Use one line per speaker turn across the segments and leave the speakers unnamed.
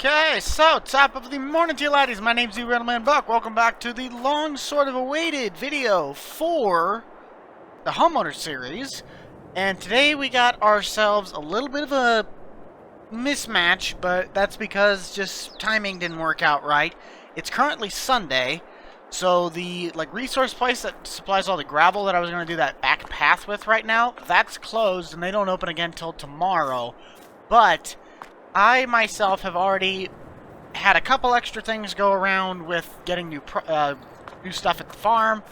Okay, so top of the morning to you laddies. My name's Man Buck. Welcome back to the long sort of awaited video for the Homeowners series. And today we got ourselves a little bit of a mismatch, but that's because just timing didn't work out right. It's currently Sunday, so the resource place that supplies all the gravel that I was going to do that back path with right now, that's closed and they don't open again till tomorrow. But I myself have already had a couple extra things go around with getting new stuff at the farm.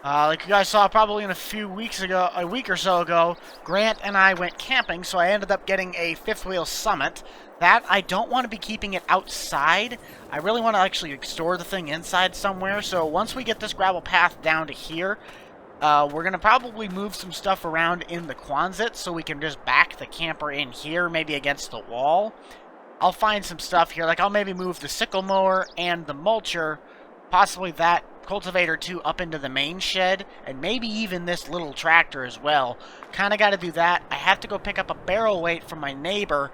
Like you guys saw probably in a week or so ago, Grant and I went camping, so I ended up getting a fifth wheel Summit. That, I don't want to be keeping it outside. I really want to actually store the thing inside somewhere, so once we get this gravel path down to here, we're going to probably move some stuff around in the Quonset so we can just back the camper in here, maybe against the wall. I'll find some stuff here, like I'll maybe move the sickle mower and the mulcher, possibly that cultivator too, up into the main shed, and maybe even this little tractor as well. Kind of got to do that. I have to go pick up a barrel weight from my neighbor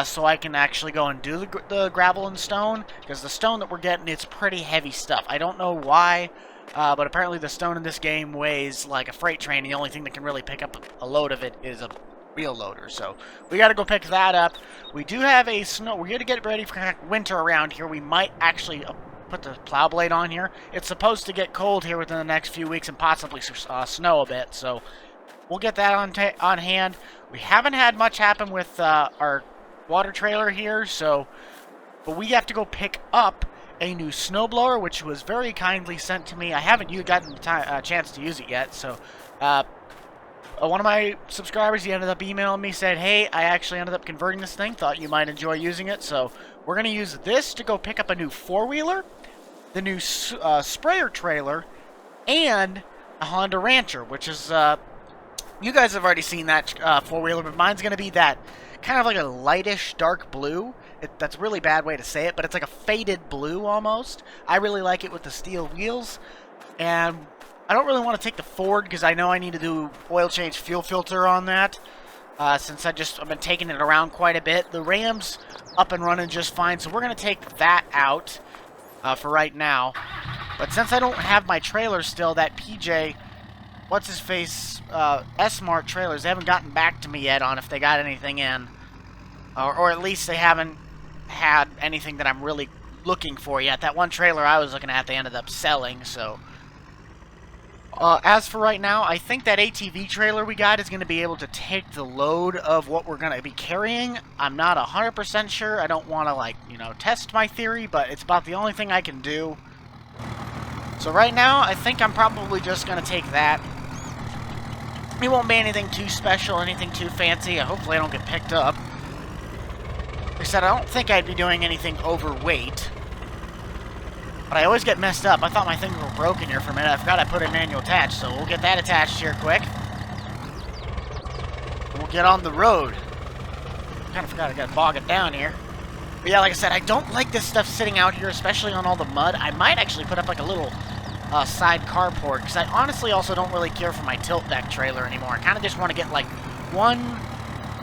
so I can actually go and do the gravel and stone, because the stone that we're getting, it's pretty heavy stuff. I don't know why. But apparently the stone in this game weighs like a freight train. The only thing that can really pick up a load of it is a wheel loader. So we got to go pick that up. We do have a snow. We're going to get ready for winter around here. We might actually put the plow blade on here. It's supposed to get cold here within the next few weeks and possibly snow a bit. So we'll get that on hand. We haven't had much happen with our water trailer here. But we have to go pick up a new snowblower, which was very kindly sent to me. I haven't gotten a chance to use it yet, so one of my subscribers, he ended up emailing me, said, hey, I actually ended up converting this thing, thought you might enjoy using it, so we're going to use this to go pick up a new four-wheeler, the new sprayer trailer, and a Honda Rancher, which is, you guys have already seen that four-wheeler, but mine's going to be that kind of like a lightish dark blue. That's a really bad way to say it, but it's like a faded blue almost. I really like it with the steel wheels, and I don't really want to take the Ford because I know I need to do oil change fuel filter on that, since I've been taking it around quite a bit. The Ram's up and running just fine, so we're going to take that out for right now. But since I don't have my trailer still, that PJ, what's-his-face, S-Mart trailers, they haven't gotten back to me yet on if they got anything in. Or at least they haven't had anything that I'm really looking for yet. That one trailer I was looking at, they ended up selling, so. As for right now, I think that ATV trailer we got is going to be able to take the load of what we're going to be carrying. I'm not 100% sure. I don't want to, test my theory, but it's about the only thing I can do. So right now, I think I'm probably just going to take that. It won't be anything too special, anything too fancy. Hopefully I don't get picked up. Like I said, I don't think I'd be doing anything overweight. But I always get messed up. I thought my things were broken here for a minute. I forgot I put a manual attach, so we'll get that attached here quick. We'll get on the road. Kind of forgot I got to bog it down here. But yeah, like I said, I don't like this stuff sitting out here, especially on all the mud. I might actually put up like a little side carport, because I honestly also don't really care for my tilt deck trailer anymore. I kind of just want to get like one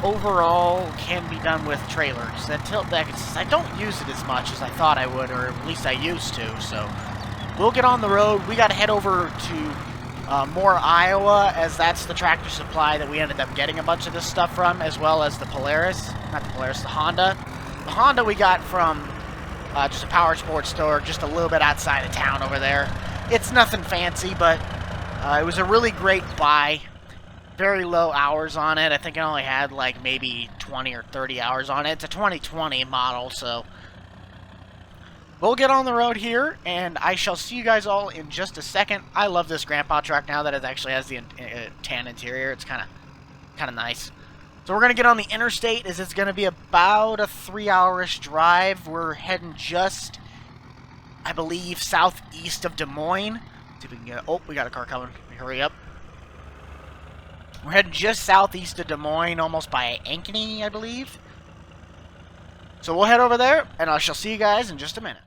overall can be done with trailer, because that tilt deck, I don't use it as much as I thought I would, or at least I used to. So we'll get on the road. We got to head over to Moore, Iowa, as that's the tractor supply that we ended up getting a bunch of this stuff from, as well as the Polaris, not the Polaris, the Honda. The Honda we got from just a power sports store just a little bit outside of town over there. It's nothing fancy, but it was a really great buy. Very low hours on it. I think I only had like maybe 20 or 30 hours on it. It's a 2020 model, so we'll get on the road here, and I shall see you guys all in just a second. I love this grandpa truck now that it actually has the tan interior. It's kind of nice. So we're going to get on the interstate, as it's going to be about a 3-hour-ish drive. We're heading just, I believe, southeast of Des Moines. See if we can get, oh, we got a car coming. Hurry up. We're heading just southeast of Des Moines, almost by Ankeny, I believe. So we'll head over there, and I shall see you guys in just a minute.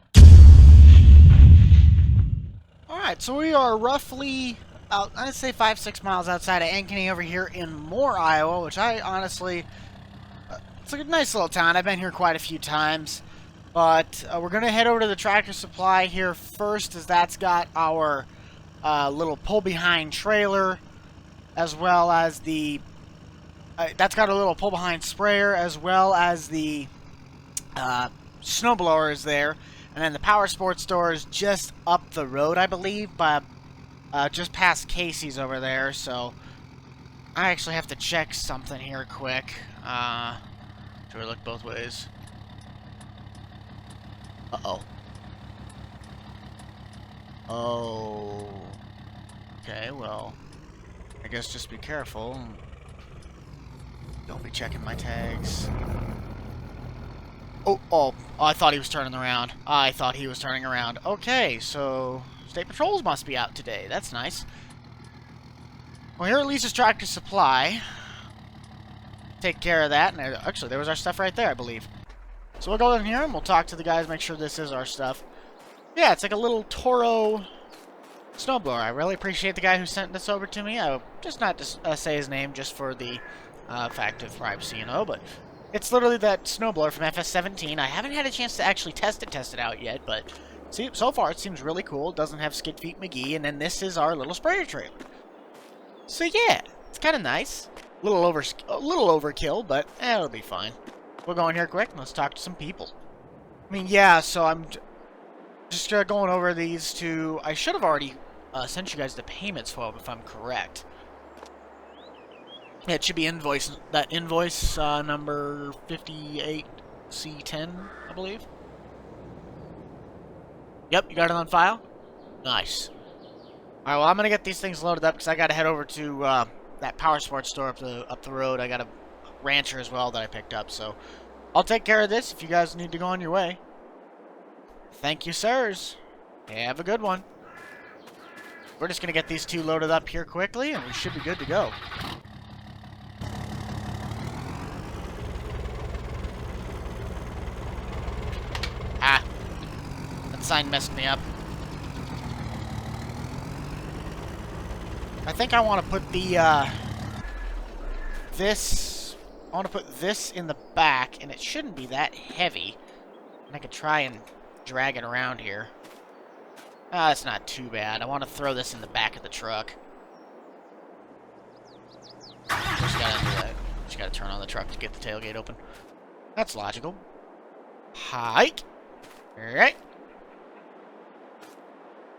Alright, so we are roughly, I'd say 5-6 miles outside of Ankeny over here in Moore, Iowa, which I honestly, it's a nice little town. I've been here quite a few times. But we're going to head over to the Tractor Supply here first, as that's got our little pull-behind trailer, as well as the... that's got a little pull-behind sprayer, as well as the snowblower is there. And then the Power Sports store is just up the road, I believe, by, just past Casey's over there. So I actually have to check something here quick. Should we look both ways? Uh-oh. Oh. Okay, well, I guess just be careful. Don't be checking my tags. Oh, I thought he was turning around. I thought he was turning around. Okay, so State Patrols must be out today. That's nice. Well, here at Lisa's Tractor Supply. Take care of that. And actually, there was our stuff right there, I believe. So we'll go in here and we'll talk to the guys, make sure this is our stuff. Yeah, it's like a little Toro snowblower. I really appreciate the guy who sent this over to me. I will just not say his name just for the fact of privacy, you know, but it's literally that snowblower from FS22. I haven't had a chance to actually test it out yet, but see, so far it seems really cool. It doesn't have Skid Feet McGee, and then this is our little sprayer trailer. So yeah, it's kind of nice. A little overkill, but it'll be fine. We'll go in here quick and let's talk to some people. I mean, yeah, so I'm just going over these two. I should have already sent you guys the payments for them, if I'm correct. Yeah, it should be invoice number 58C10, I believe. Yep, you got it on file? Nice. Alright, well, I'm going to get these things loaded up because I got to head over to that Power Sports store up the road. I got a Rancher as well that I picked up, so I'll take care of this if you guys need to go on your way. Thank you, sirs. Have a good one. We're just going to get these two loaded up here quickly, and we should be good to go. Ah. That sign messed me up. I think I want to put the, I want to put this in the back, and it shouldn't be that heavy. And I could try and drag it around here. It's not too bad. I want to throw this in the back of the truck. Just gotta do that. Just gotta turn on the truck to get the tailgate open. That's logical. Hike. Alright.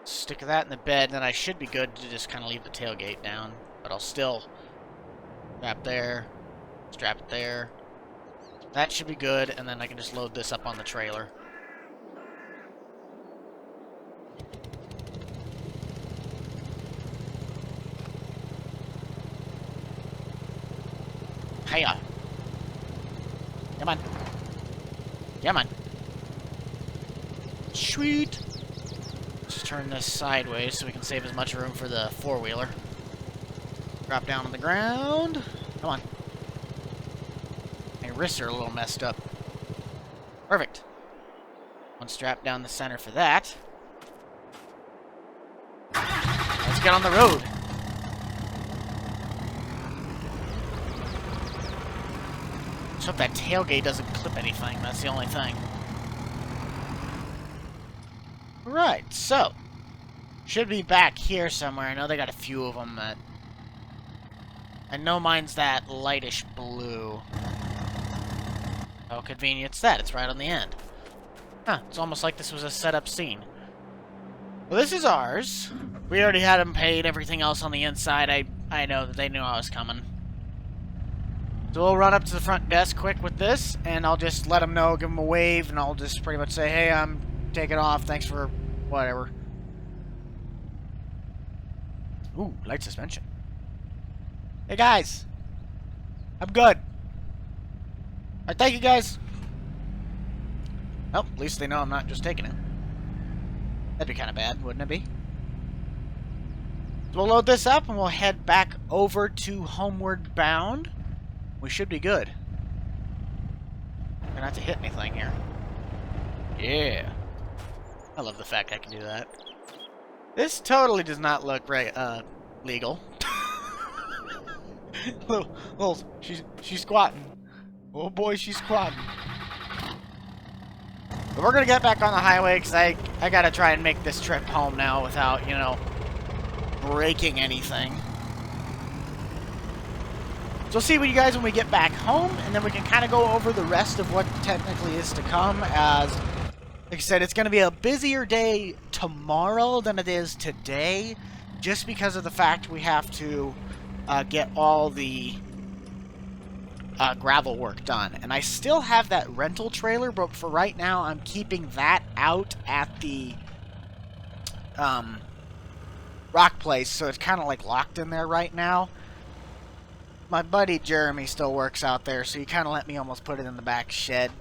Stick that in the bed, and then I should be good to just kind of leave the tailgate down. But I'll still strap there. Strap it there. That should be good, and then I can just load this up on the trailer. Hiya. Come on. Come on. Sweet. Just turn this sideways so we can save as much room for the four-wheeler. Drop down on the ground. Come on. My wrists are a little messed up. Perfect. One strap down the center for that. Let's get on the road. Just hope that tailgate doesn't clip anything. That's the only thing. Right, so. Should be back here somewhere. I know they got a few of them that... I know mine's that lightish blue. How convenient is that? It's right on the end. Huh, it's almost like this was a set-up scene. Well, this is ours. We already had them paid, everything else on the inside. I know that they knew I was coming. So we'll run up to the front desk quick with this, and I'll just let them know, give them a wave, and I'll just pretty much say, hey, I'm taking off, thanks for whatever. Ooh, light suspension. Hey guys, I'm good. Alright, thank you guys. Well, at least they know I'm not just taking it. That'd be kind of bad, wouldn't it be? So we'll load this up and we'll head back over to Homeward Bound. We should be good. Gonna have to hit anything here. Yeah. I love the fact I can do that. This totally does not look right, legal. she's squatting. Oh boy, she's squatting. But we're going to get back on the highway because I got to try and make this trip home now without, you know, breaking anything. So we'll see with you guys when we get back home, and then we can kind of go over the rest of what technically is to come. As, like I said, it's going to be a busier day tomorrow than it is today, just because of the fact we have to get all the gravel work done. And I still have that rental trailer, but for right now, I'm keeping that out at the rock place, so it's kind of like locked in there right now. My buddy Jeremy still works out there, so he kind of let me almost put it in the back shed.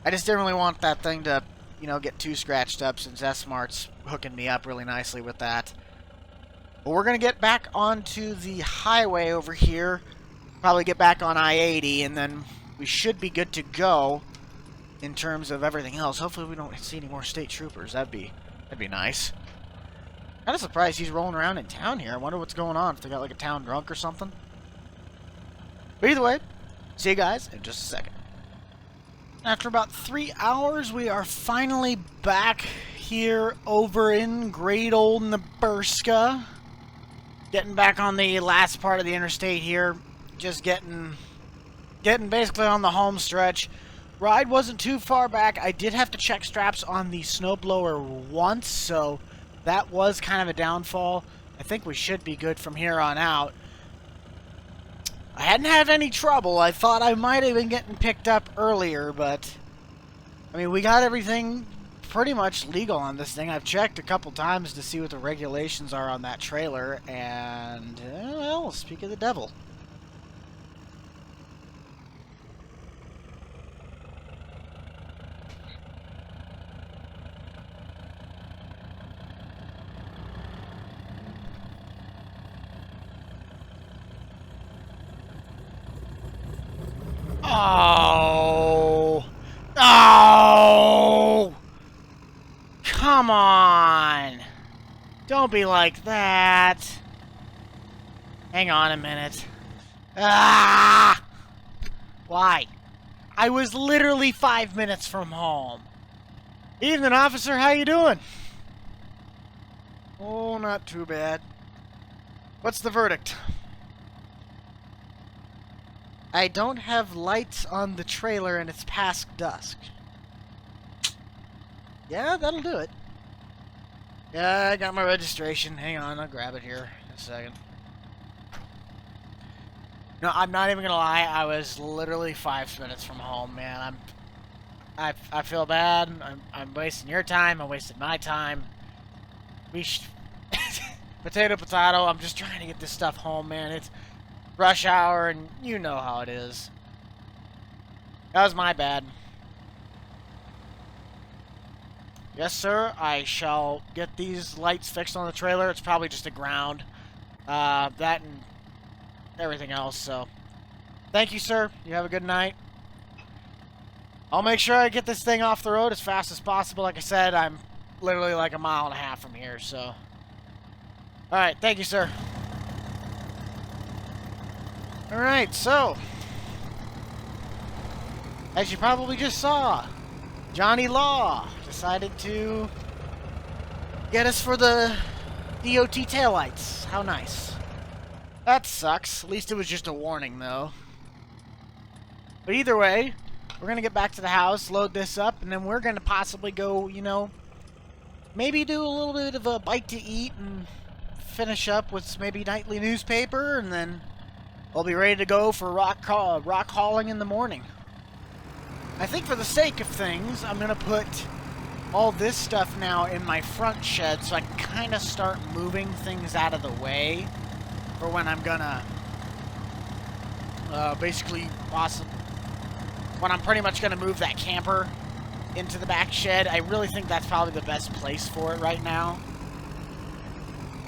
I just didn't really want that thing to, you know, get too scratched up, since S-Mart's hooking me up really nicely with that. But we're going to get back onto the highway over here, probably get back on I-80, and then we should be good to go in terms of everything else. Hopefully we don't see any more state troopers. That'd be nice. Kind of surprised he's rolling around in town here. I wonder what's going on, if they got like a town drunk or something. But either way, see you guys in just a second. After about 3 hours, we are finally back here over in great old Nebraska. Getting back on the last part of the interstate here. Just getting basically on the home stretch. Ride wasn't too far back. I did have to check straps on the snowblower once, so that was kind of a downfall. I think we should be good from here on out. I hadn't had any trouble. I thought I might have been getting picked up earlier, but I mean, we got everything pretty much legal on this thing. I've checked a couple times to see what the regulations are on that trailer, and well, speak of the devil. Oh! Oh! Come on! Don't be like that. Hang on a minute. Ah! Why? I was literally 5 minutes from home. Evening, officer. How you doing? Oh, not too bad. What's the verdict? I don't have lights on the trailer and it's past dusk. Yeah, that'll do it. Yeah, I got my registration. Hang on, I'll grab it here in a second. No, I'm not even gonna lie. I was literally 5 minutes from home, man. I feel bad. I'm wasting your time. I wasted my time. Potato, potato. I'm just trying to get this stuff home, man. It's rush hour, and you know how it is. That was my bad. Yes, sir. I shall get these lights fixed on the trailer. It's probably just a ground. That and everything else, so. Thank you, sir. You have a good night. I'll make sure I get this thing off the road as fast as possible. Like I said, I'm literally like 1.5 miles from here, so. Alright, thank you, sir. Alright, so, as you probably just saw, Johnny Law decided to get us for the DOT taillights. How nice. That sucks. At least it was just a warning, though. But either way, we're going to get back to the house, load this up, and then we're going to possibly go, you know, maybe do a little bit of a bite to eat and finish up with maybe nightly newspaper, and then I'll be ready to go for rock hauling in the morning. I think for the sake of things, I'm going to put all this stuff now in my front shed so I can kind of start moving things out of the way for when I'm going to when I'm pretty much going to move that camper into the back shed. I really think that's probably the best place for it right now.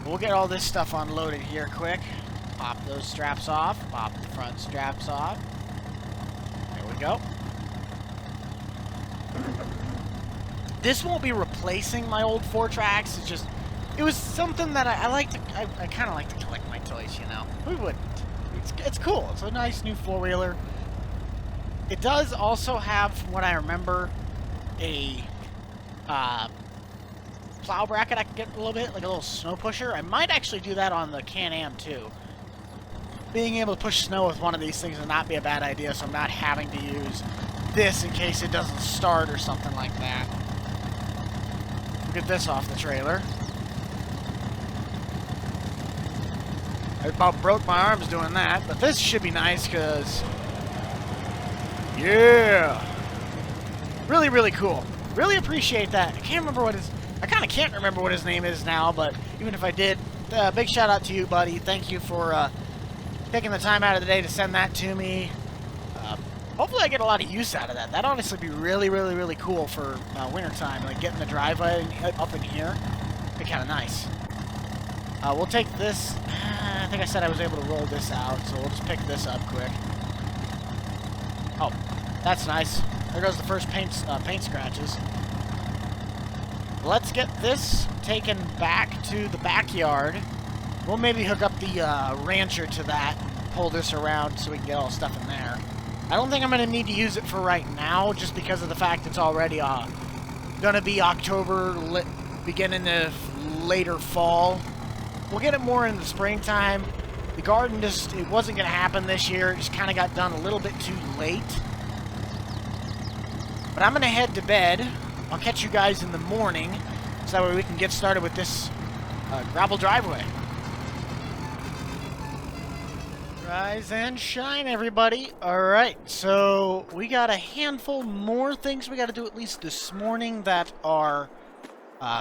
We'll get all this stuff unloaded here quick. Pop those straps off. Pop the front straps off. There we go. This won't be replacing my old 4-Trax. It's just, it was something that I like to, I kind of like to collect my toys, you know. Who wouldn't? It's cool. It's a nice new 4-wheeler. It does also have, from what I remember, a plow bracket I can get a little bit, like a little snow pusher. I might actually do that on the Can-Am too. Being able to push snow with one of these things would not be a bad idea, so I'm not having to use this in case it doesn't start or something like that. We'll get this off the trailer. I about broke my arms doing that, but this should be nice because, yeah, really, really cool. Really appreciate that. I can't remember what I kind of can't remember what his name is now, but even if I did, big shout out to you, buddy. Thank you for taking the time out of the day to send that to me. Hopefully I get a lot of use out of that. That'd honestly be really, really, really cool for wintertime, like getting the driveway up in here. Be kind of nice. We'll take this. I think I said I was able to roll this out, so we'll just pick this up quick. Oh, that's nice. There goes the first paint scratches. Let's get this taken back to the backyard. We'll maybe hook up the rancher to that and pull this around so we can get all the stuff in there. I don't think I'm going to need to use it for right now, just because of the fact it's already going to be October, beginning of later fall. We'll get it more in the springtime. The garden it wasn't going to happen this year. It just kind of got done a little bit too late. But I'm going to head to bed. I'll catch you guys in the morning, so that way we can get started with this gravel driveway. Rise and shine, everybody. Alright, so we got a handful more things we got to do at least this morning that are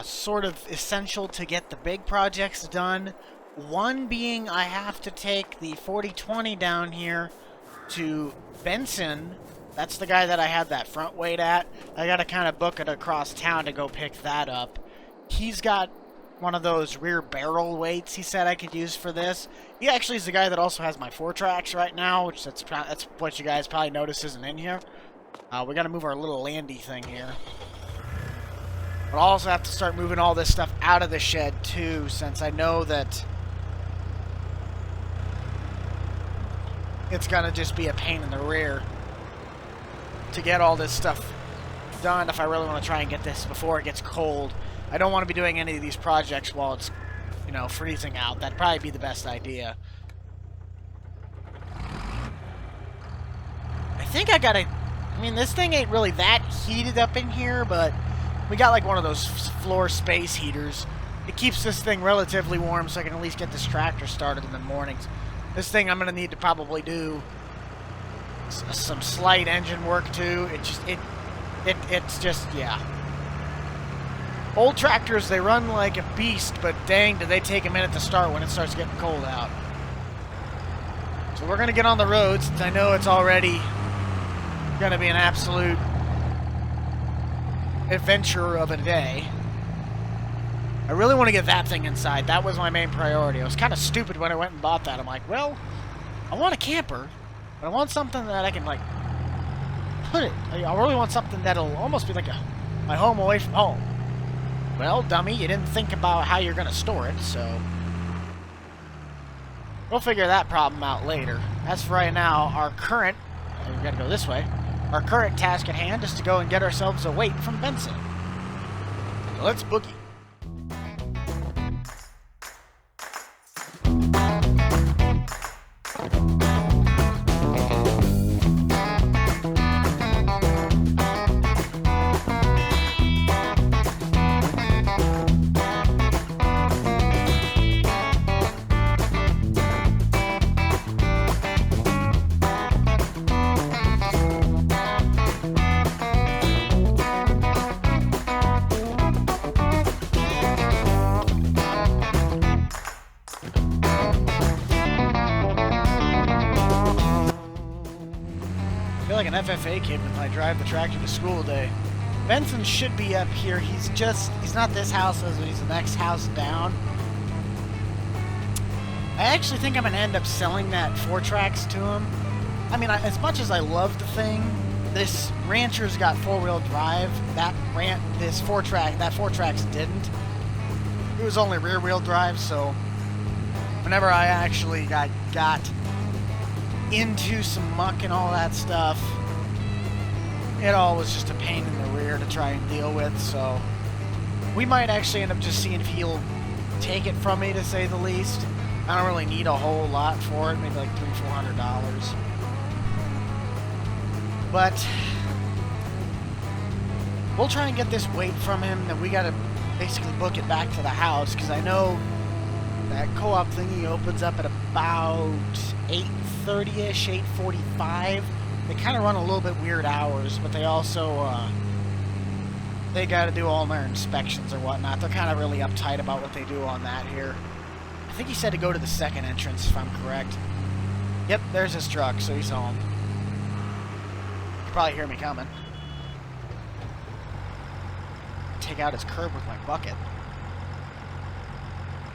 sort of essential to get the big projects done. One being I have to take the 4020 down here to Benson. That's the guy that I had that front weight at. I got to kind of book it across town to go pick that up. He's got one of those rear barrel weights he said I could use for this. He actually is the guy that also has my 4-tracks right now, which that's what you guys probably notice isn't in here. We got to move our little landy thing here. But I'll also have to start moving all this stuff out of the shed too, since I know that it's going to just be a pain in the rear to get all this stuff done if I really want to try and get this before it gets cold. I don't want to be doing any of these projects while it's, you know, freezing out. That'd probably be the best idea. I think I gotta... I mean, this thing ain't really that heated up in here, but we got like one of those floor space heaters. It keeps this thing relatively warm so I can at least get this tractor started in the mornings. This thing I'm going to need to probably do some slight engine work too. It's just, yeah. Old tractors, they run like a beast, but dang, do they take a minute to start when it starts getting cold out. So we're going to get on the road since I know it's already going to be an absolute adventure of a day. I really want to get that thing inside. That was my main priority. I was kind of stupid when I went and bought that. I'm like, well, I want a camper, but I want something that I can, like, put it. I really want something that'll almost be like my home away from home. Well, dummy, you didn't think about how you're going to store it, so we'll figure that problem out later. As for right now, our current, we got to go this way, our current task at hand is to go and get ourselves a weight from Benson. So let's boogie. Like an FFA kid when I drive the tractor to school day. Benson should be up here. He's not this house, but he's the next house down. I actually think I'm going to end up selling that 4-tracks to him. I mean, as much as I love the thing, this Rancher's got 4-wheel drive. That 4-tracks didn't. It was only rear-wheel drive, so whenever I actually got into some muck and all that stuff, it all was just a pain in the rear. here to try and deal with, so we might actually end up just seeing if he'll take it from me, to say the least. I don't really need a whole lot for it, maybe like $300-400. But we'll try and get this weight from him, then we gotta basically book it back to the house, because I know that co-op thingy opens up at about 8:30-ish, 8:45. They kind of run a little bit weird hours, but they also, they gotta do all their inspections or whatnot. They're kind of really uptight about what they do on that here. I think he said to go to the second entrance, if I'm correct. Yep, there's his truck, so he's home. You can probably hear me coming. Take out his curb with my bucket.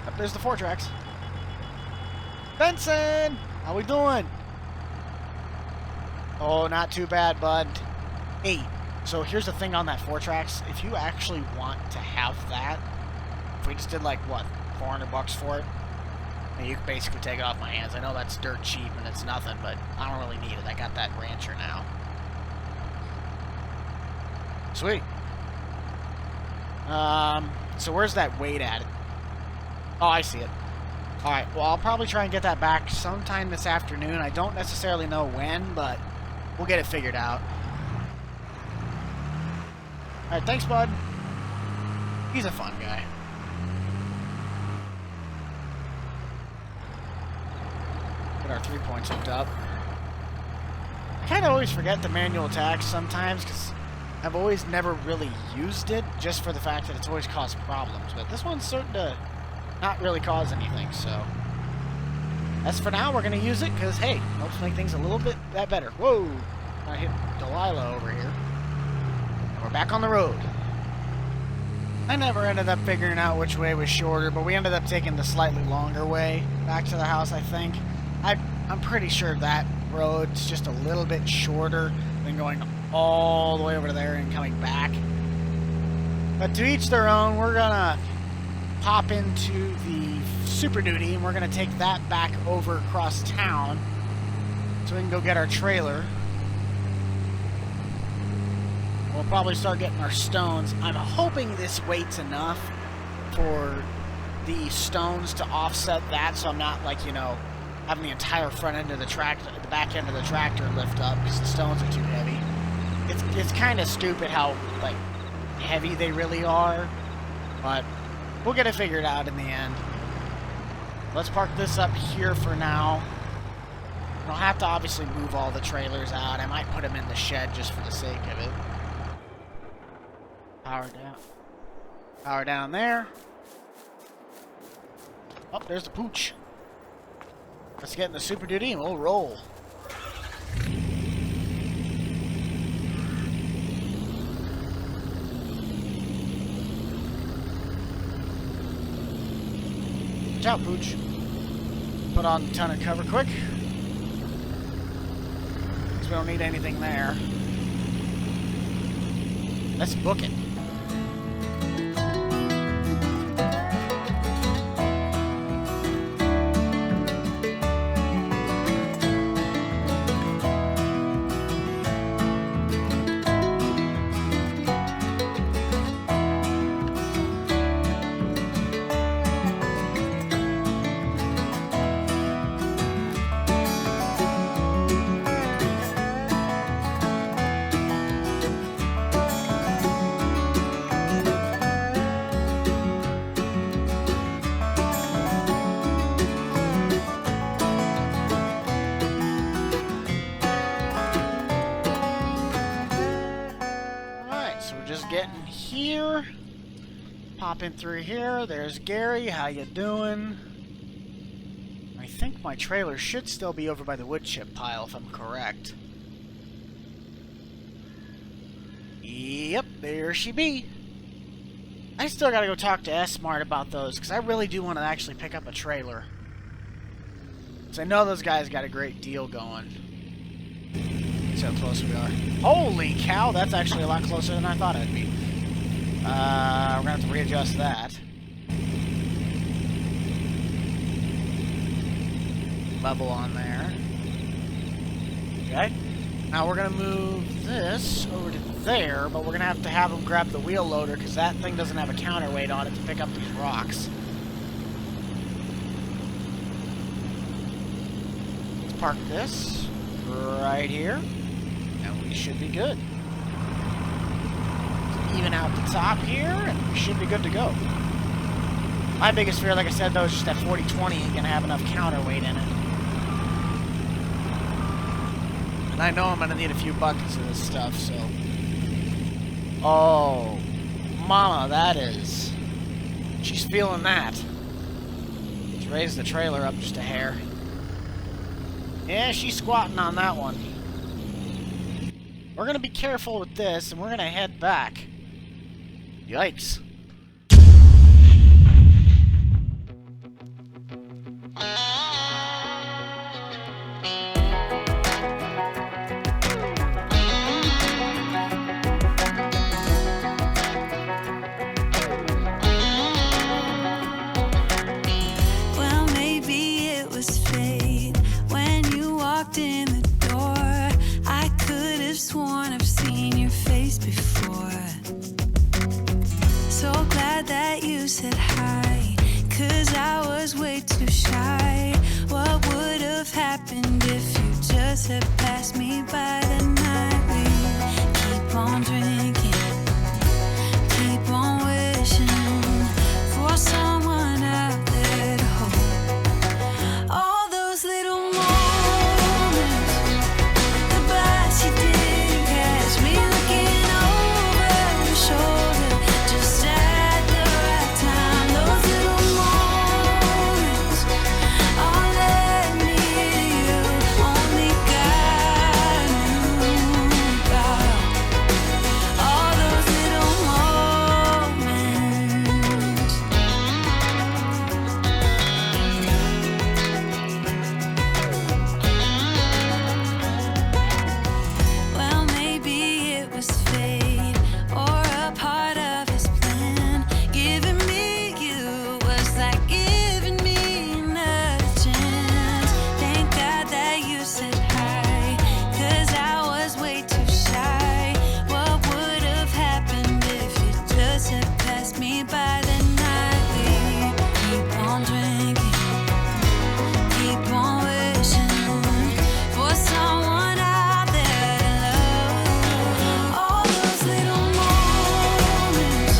Yep, there's the 4-tracks. Benson! How we doing? Oh, not too bad, bud. Hey, so here's the thing on that 4-tracks. If you actually want to have that, if we just did like, what, $400 for it? You can basically take it off my hands. I know that's dirt cheap and it's nothing, but I don't really need it. I got that Rancher now. Sweet. So where's that weight at? Oh, I see it. Alright, well, I'll probably try and get that back sometime this afternoon. I don't necessarily know when, but we'll get it figured out. Alright, thanks, bud. He's a fun guy. Get our 3 points hooked up. I kind of always forget the manual attacks sometimes, because I've always never really used it, just for the fact that it's always caused problems. But this one's certain to not really cause anything, so as for now, we're going to use it, because, hey, helps make things a little bit that better. Whoa! I hit Delilah over here. And we're back on the road. I never ended up figuring out which way was shorter, but we ended up taking the slightly longer way back to the house, I think. I'm pretty sure that road's just a little bit shorter than going all the way over there and coming back. But to each their own, we're gonna pop into the Super Duty and we're gonna take that back over across town so we can go get our trailer. We'll probably start getting our stones. I'm hoping this weight's enough for the stones to offset that, so I'm not, like, you know, having the entire front end of the tractor, the back end of the tractor lift up because the stones are too heavy. It's kind of stupid how, like, heavy they really are, but we'll get it figured out in the end. Let's park this up here for now. I'll have to obviously move all the trailers out. I might put them in the shed just for the sake of it. Power down. Power down there. Oh, there's the pooch. Let's get in the Super Duty and we'll roll. Watch out, pooch. Put on the tonneau cover quick, because we don't need anything there. Let's book it. Getting here, popping through here. There's Gary. How you doing? I think my trailer should still be over by the wood chip pile, if I'm correct. Yep, there she be. I still gotta go talk to S-Mart about those, because I really do want to actually pick up a trailer. Because I know those guys got a great deal going. See how close we are. Holy cow, that's actually a lot closer than I thought it'd be. We're gonna have to readjust that. Level on there. Okay. Now we're gonna move this over to there, but we're going to have him grab the wheel loader because that thing doesn't have a counterweight on it to pick up these rocks. Let's park this right here, and we should be good. Even out the top here, and we should be good to go. My biggest fear, like I said, though, is just that 4020 ain't gonna have enough counterweight in it. And I know I'm gonna need a few buckets of this stuff, so... Oh, mama, that is... She's feeling that. Let's raise the trailer up just a hair. Yeah, she's squatting on that one. We're gonna be careful with this, and we're gonna head back. Yikes.
Well, maybe it was fate when you walked in the door. I could have sworn I've seen your face before. So glad that you said hi, 'cause I was way too shy. What would have happened if you just had passed me by the night? We keep on drinking, keep on wishing for someone out there to hold. All those little moments, the bites you didn't catch me looking over your shoulder just at the right time. Those little moments all led me to you. Only God knew about all those little moments. Well, maybe it was fate or a part of his plan. Giving me you was like giving me another chance. Thank God that you said hi, 'cause I was way too shy. What would have happened if you just had passed me by the night? We keep on drinking, keep on wishing for someone out there to love. All those little moments,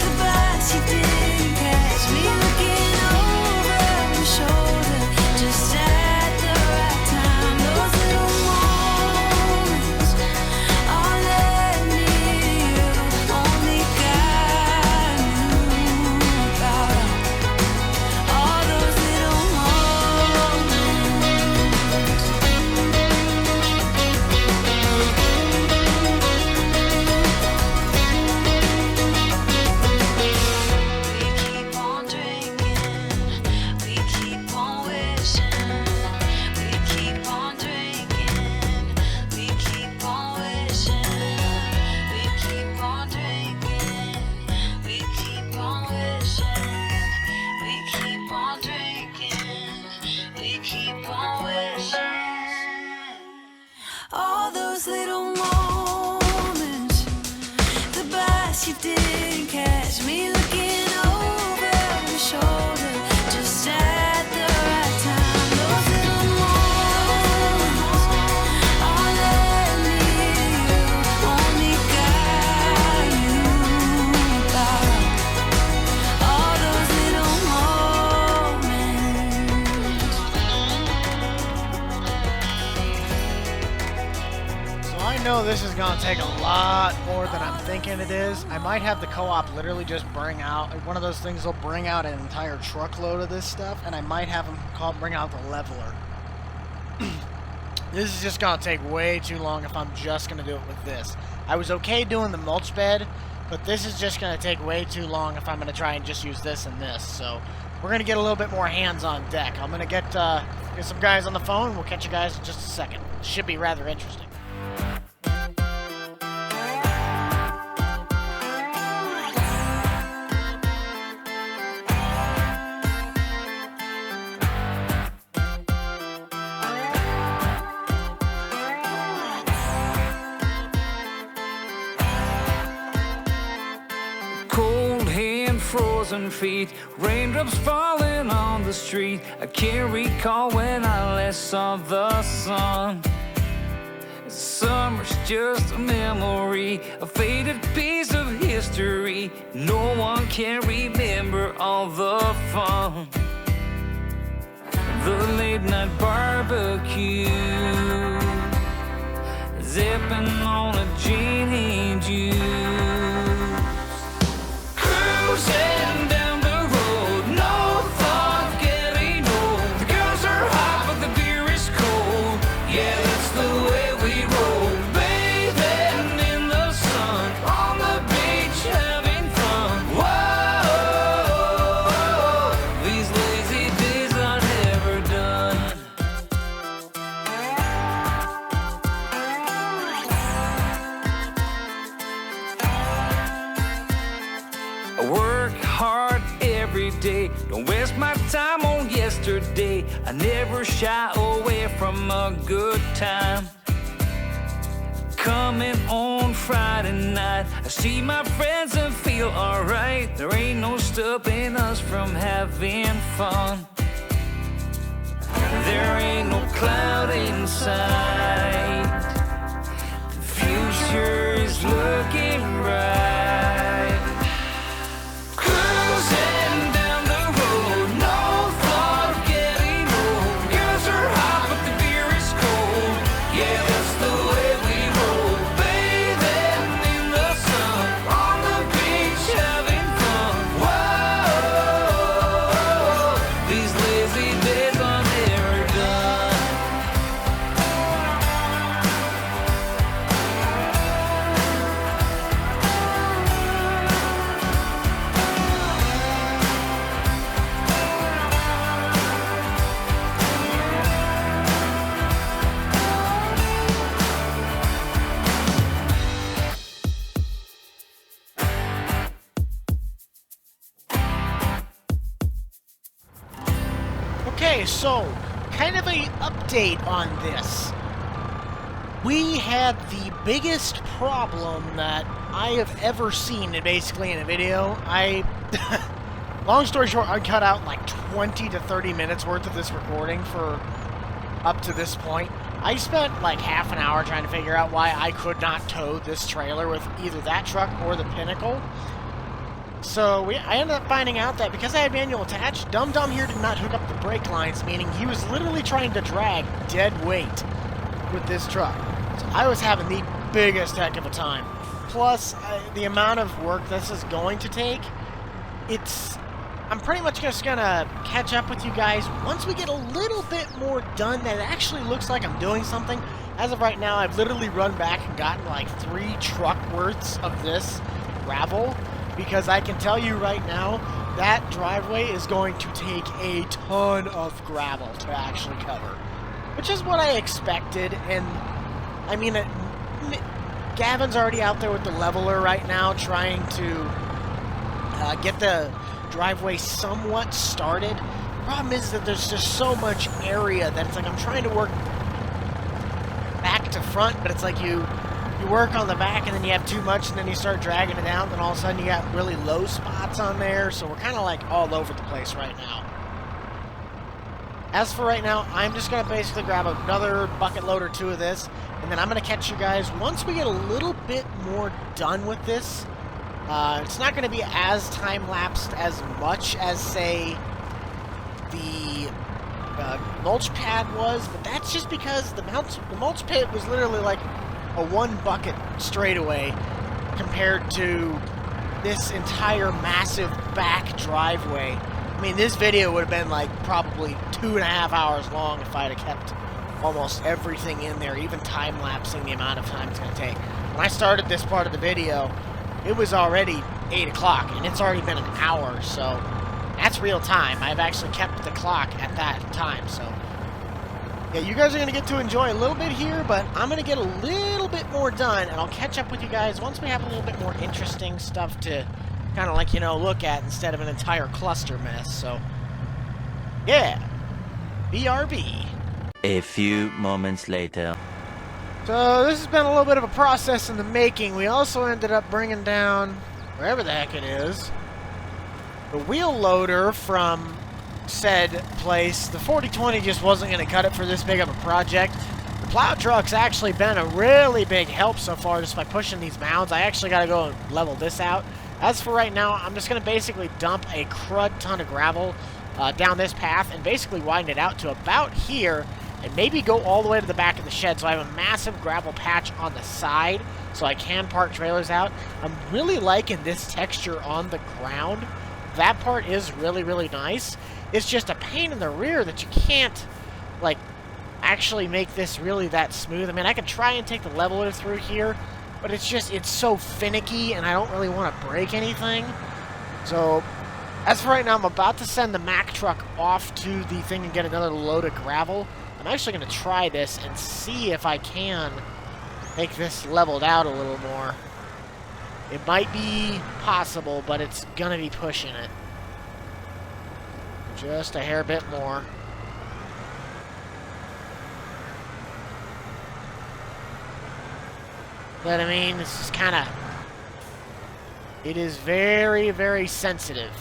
the bites you didn't catch me looking over your shoulder just at the right time. Those little moments all led me to you. Only God knew about all those little moments. We keep on drinking, we keep on wishing. We keep on drinking, we keep on wishing. We keep on drinking, we keep on wishing. We keep on drinking, we keep on wishing. All those little moments, the bites you didn't catch me looking over your shoulder just at the right time. Those little moments all led me to you. Only God knew about all those little moments.
So I know this is gonna take a lot more than I'm thinking it is. I might have the co-op literally just bring out, like one of those things will bring out an entire truckload of this stuff, and I might have them bring out the leveler. This is just gonna take way too long if I'm just gonna do it with this. I was okay doing the mulch bed, but this is just gonna take way too long if I'm gonna try and just use this and this. So we're gonna get a little bit more hands on deck. I'm gonna get some guys on the phone. We'll catch you guys in just a second. Should be rather interesting.
1,000 feet, raindrops falling on the street. I can't recall when I last saw the sun. Summer's just a memory, a faded piece of history. No one can remember all the fun. The late night barbecue, zipping on a gin and juice, cruising down the road, no thought of getting old. The girls are hot but the beer is cold. Yeah, that's the way we roll, bathing in the sun, on the beach having fun. Whoa, these lazy days are never done. I work hard every day, don't waste my time on yesterday. I never shy away from a good time. Coming on Friday night, I see my friends and feel alright. There ain't no stopping us from having fun. There ain't no cloud in sight. The future is looking bright. Cruising down the road, no thought of getting old. Girls are hot but the beer is cold. Yeah, that's the way we roll, bathing in the sun, on the beach having fun. Whoa, these lazy days are never done.
Okay, so kind of a update on this. We had the biggest problem that I have ever seen basically in a video. Long story short, I cut out like 20 to 30 minutes worth of this recording for up to this point. I spent like half an hour trying to figure out why I could not tow this trailer with either that truck or the Pinnacle. So I ended up finding out that because I had manual attached, Dum Dum here did not hook up the brake lines, meaning he was literally trying to drag dead weight with this truck. So I was having the biggest heck of a time. Plus, the amount of work this is going to take, I'm pretty much just gonna catch up with you guys once we get a little bit more done that actually looks like I'm doing something. As of right now, I've literally run back and gotten like 3 truck worths of this gravel, because I can tell you right now, that driveway is going to take a ton of gravel to actually cover. Which is what I expected, and I mean, Gavin's already out there with the leveler right now, trying to get the driveway somewhat started. The problem is that there's just so much area that it's like I'm trying to work back to front, but it's like you work on the back and then you have too much and then you start dragging it out, and then all of a sudden you got really low spots on there, so we're kind of like all over the place right now. As for right now, I'm just going to basically grab another bucket load or 2 of this, and then I'm going to catch you guys once we get a little bit more done with this. It's not going to be as time-lapsed as much as, say, the mulch pad was, but that's just because the mulch pit was literally like a 1 bucket straightaway compared to this entire massive back driveway. I mean, this video would have been like probably 2.5 hours long if I'd have kept almost everything in there, even time-lapsing the amount of time it's going to take. When I started this part of the video, it was already 8 o'clock, and it's already been an hour, so that's real time. I've actually kept the clock at that time, so yeah, you guys are going to get to enjoy a little bit here, but I'm going to get a little bit more done, and I'll catch up with you guys once we have a little bit more interesting stuff to kind of like, you know, look at instead of an entire cluster mess. So, yeah, BRB.
A few moments later.
So this has been a little bit of a process in the making. We also ended up bringing down, wherever the heck it is, the wheel loader from said place, the 4020 just wasn't going to cut it for this big of a project. The plow truck's actually been a really big help so far just by pushing these mounds. I actually got to go and level this out. As for right now, I'm just going to basically dump a crud ton of gravel down this path and basically widen it out to about here and maybe go all the way to the back of the shed so I have a massive gravel patch on the side so I can park trailers out. I'm really liking this texture on the ground. That part is really, really nice. It's just a pain in the rear that you can't, like, actually make this really that smooth. I mean, I can try and take the leveler through here, but it's so finicky, and I don't really want to break anything. So, as for right now, I'm about to send the Mack truck off to the thing and get another load of gravel. I'm actually going to try this and see if I can make this leveled out a little more. It might be possible, but it's going to be pushing it. Just a hair bit more. But I mean, this is kind of... It is very, very sensitive.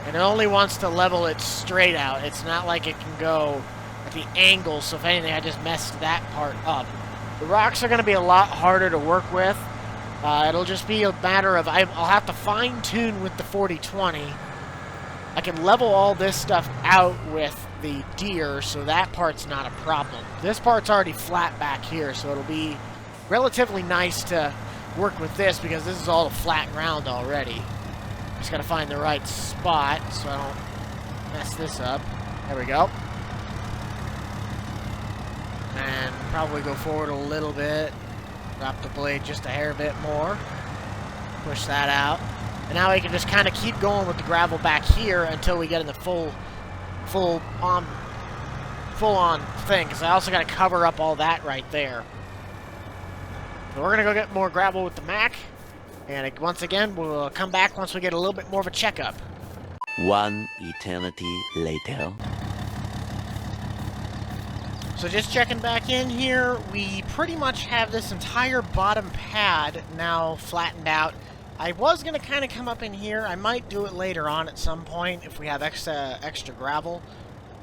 And it only wants to level it straight out. It's not like it can go at the angle, so if anything, I just messed that part up. The rocks are going to be a lot harder to work with. It'll just be a matter of I'll have to fine-tune with the 4020. I can level all this stuff out with the deer, so that part's not a problem. This part's already flat back here, so it'll be relatively nice to work with this because this is all flat ground already. Just gotta find the right spot so I don't mess this up. There we go. And probably go forward a little bit. Drop the blade just a hair bit more. Push that out. And now we can just kind of keep going with the gravel back here until we get in the full on thing. Because I also got to cover up all that right there. So we're going to go get more gravel with the Mack. And once again, we'll come back once we get a little bit more of a checkup.
One eternity later.
So just checking back in here, we pretty much have this entire bottom pad now flattened out. I was going to kind of come up in here. I might do it later on at some point if we have extra gravel.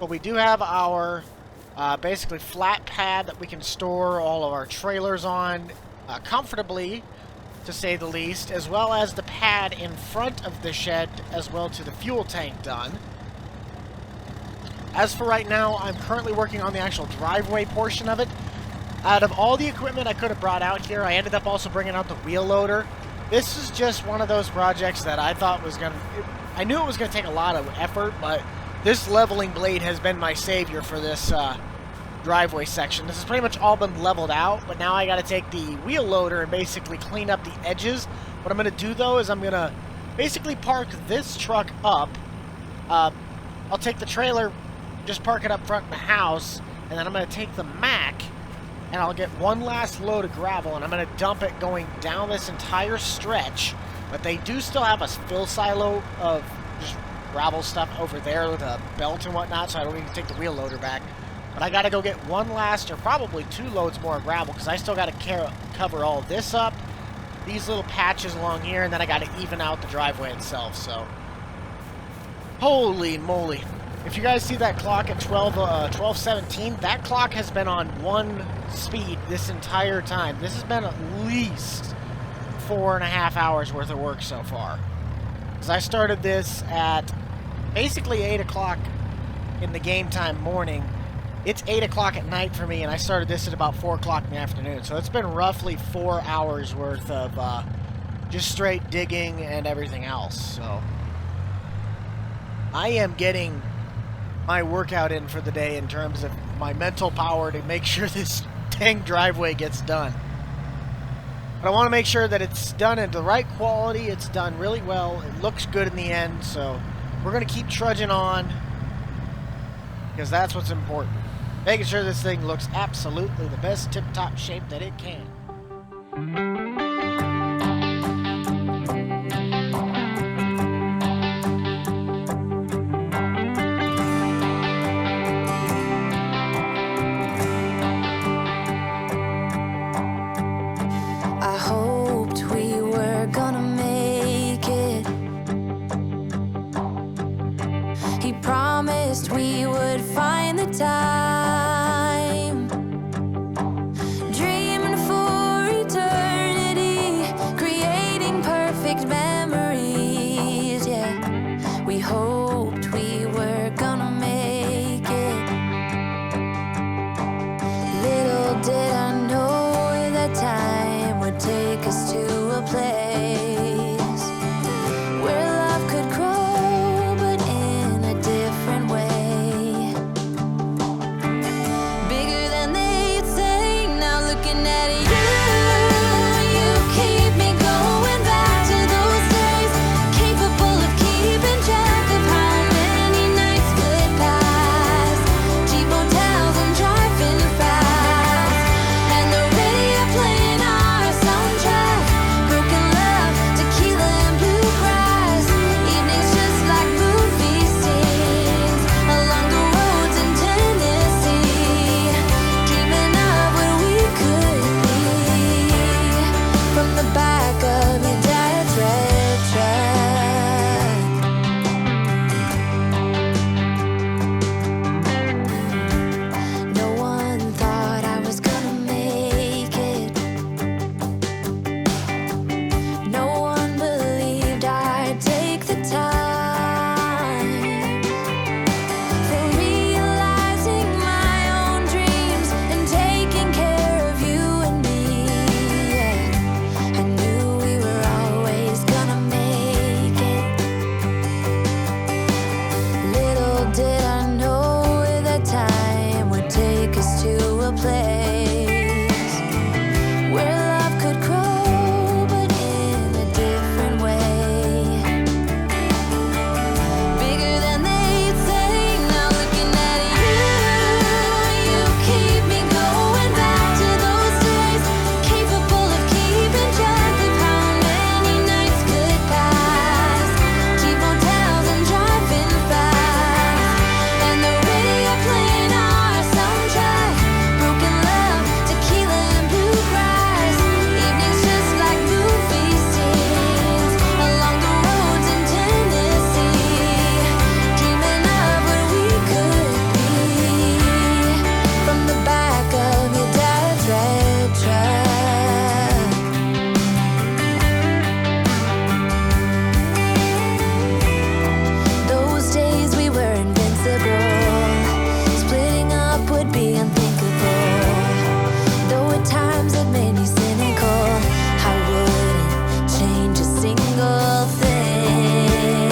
But we do have our basically flat pad that we can store all of our trailers on comfortably, to say the least, as well as the pad in front of the shed as well to the fuel tank done. As for right now, I'm currently working on the actual driveway portion of it. Out of all the equipment I could have brought out here, I ended up also bringing out the wheel loader. This is just one of those projects that I thought was going to... I knew it was going to take a lot of effort, but this leveling blade has been my savior for this driveway section. This has pretty much all been leveled out, but now I got to take the wheel loader and basically clean up the edges. What I'm going to do, though, is I'm going to basically park this truck up. I'll take the trailer, just park it up front in the house, and then I'm going to take the Mack, and I'll get one last load of gravel, and I'm going to dump it going down this entire stretch. But they do still have a fill silo of just gravel stuff over there with a belt and whatnot, so I don't need to take the wheel loader back. But I got to go get one last, or probably 2 loads more of gravel, because I still got to cover all this up, these little patches along here, and then I got to even out the driveway itself, so... Holy moly. If you guys see that clock at 12:17, that clock has been on 1 speed this entire time. This has been at least 4.5 hours worth of work so far. Because I started this at basically 8 o'clock in the game time morning. It's 8 o'clock at night for me, and I started this at about 4 o'clock in the afternoon. So it's been roughly 4 hours worth of just straight digging and everything else. So I am getting my workout in for the day in terms of my mental power to make sure this dang driveway gets done. But I want to make sure that it's done in the right quality, it's done really well, it looks good in the end, so we're going to keep trudging on, because that's what's important. Making sure this thing looks absolutely the best tip-top shape that it can.
I hoped we were gonna make promised we would find the time. Dreaming for eternity, creating perfect memories. Yeah, we hoped we were gonna make it. Little did I know that time would take us to a place where love could grow, but in a different way. Bigger than they'd say. Now looking at you keep me going back to those days, capable of keeping track of how many nights could pass. Cheap motels and driving fast, and the radio playing our soundtrack. Broken love, tequila and bluegrass. Evenings just like movie scenes along the roads in Tennessee. Dreaming of what we could be from the back of your dad's red truck. No one thought I was gonna make it. No one believed I'd take the time for realizing my own dreams and taking care of you and me. Yeah, I knew we were always gonna make it. Little did I know that time would take us to a place where love could grow, but in a different way. Bigger than they'd say. Now looking at you keep me going back to those days, capable of keeping track of how many nights could pass. Cheap motels and driving fast, and the radio playing our soundtrack. Broken love, tequila and bluegrass. Evenings just like movie scenes along the roads in Tennessee. Dreaming of what we could be from the back of your dad's red truck. Those days we were invincible. Splitting up would be unthinkable. Though at times it made me cynical, I wouldn't change a single thing.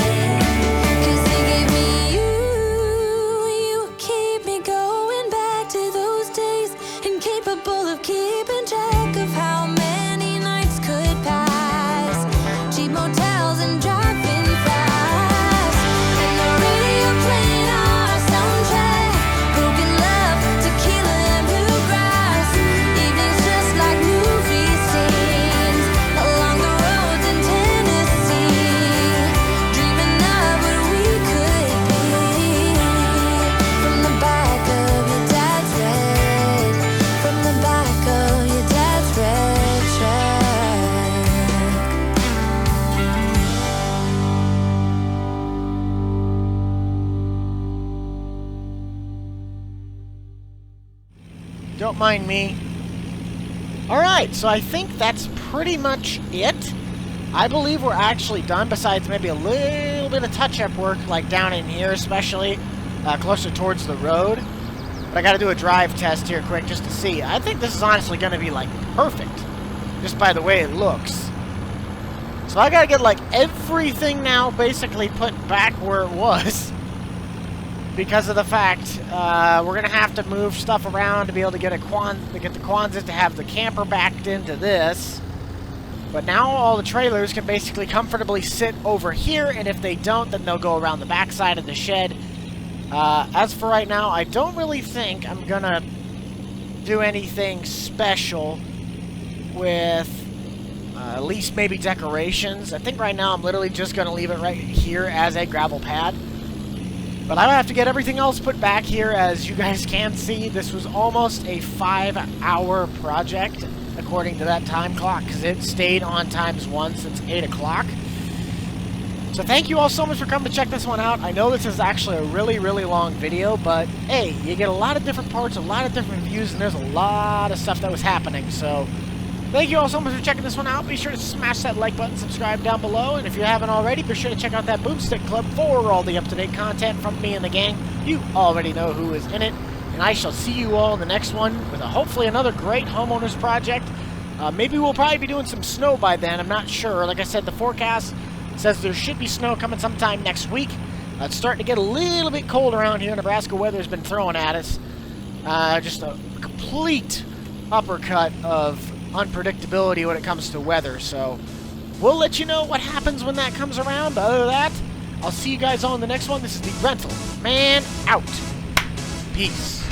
'Cause you gave me you keep me going back to those days, incapable of keeping track of how many nights could pass. Cheap motels and driving fast, and the radio playing our soundtrack. Broken love, tequila and bluegrass. Evenings just like movie scenes along the roads in Tennessee. Dreaming of what we could be from the back of your dad's red, from the back of your dad's red truck.
Don't mind me. Alright, so I think that's pretty much it. I believe we're actually done, besides maybe a little bit of touch-up work, like down in here especially, closer towards the road. But I gotta do a drive test here quick just to see. I think this is honestly gonna be, like, perfect, just by the way it looks. So I gotta get, like, everything now basically put back where it was. Because of the fact we're gonna have to move stuff around to be able to get the Kwanzas to have the camper backed into this. But now all the trailers can basically comfortably sit over here, and if they don't, then they'll go around the backside of the shed. As for right now, I don't really think I'm gonna do anything special with at least maybe decorations. I think right now I'm literally just gonna leave it right here as a gravel pad. But I have to get everything else put back here. As you guys can see, this was almost a 5-hour project, according to that time clock, because it stayed on times 1 since 8 o'clock. So thank you all so much for coming to check this one out. I know this is actually a really, really long video, but hey, you get a lot of different parts, a lot of different views, and there's a lot of stuff that was happening. So thank you all so much for checking this one out. Be sure to smash that like button, subscribe down below, and if you haven't already, be sure to check out that Boomstick Club for all the up-to-date content from me and the gang. You already know who is in it, and I shall see you all in the next one with hopefully another great homeowners project. Maybe we'll probably be doing some snow by then. I'm not sure. Like I said, the forecast says there should be snow coming sometime next week. It's starting to get a little bit cold around here. Nebraska weather's been throwing at us. Just a complete uppercut of unpredictability when it comes to weather. So we'll let you know what happens when that comes around. But other than that, I'll see you guys all in the next one. This is the Rental Man out. Peace.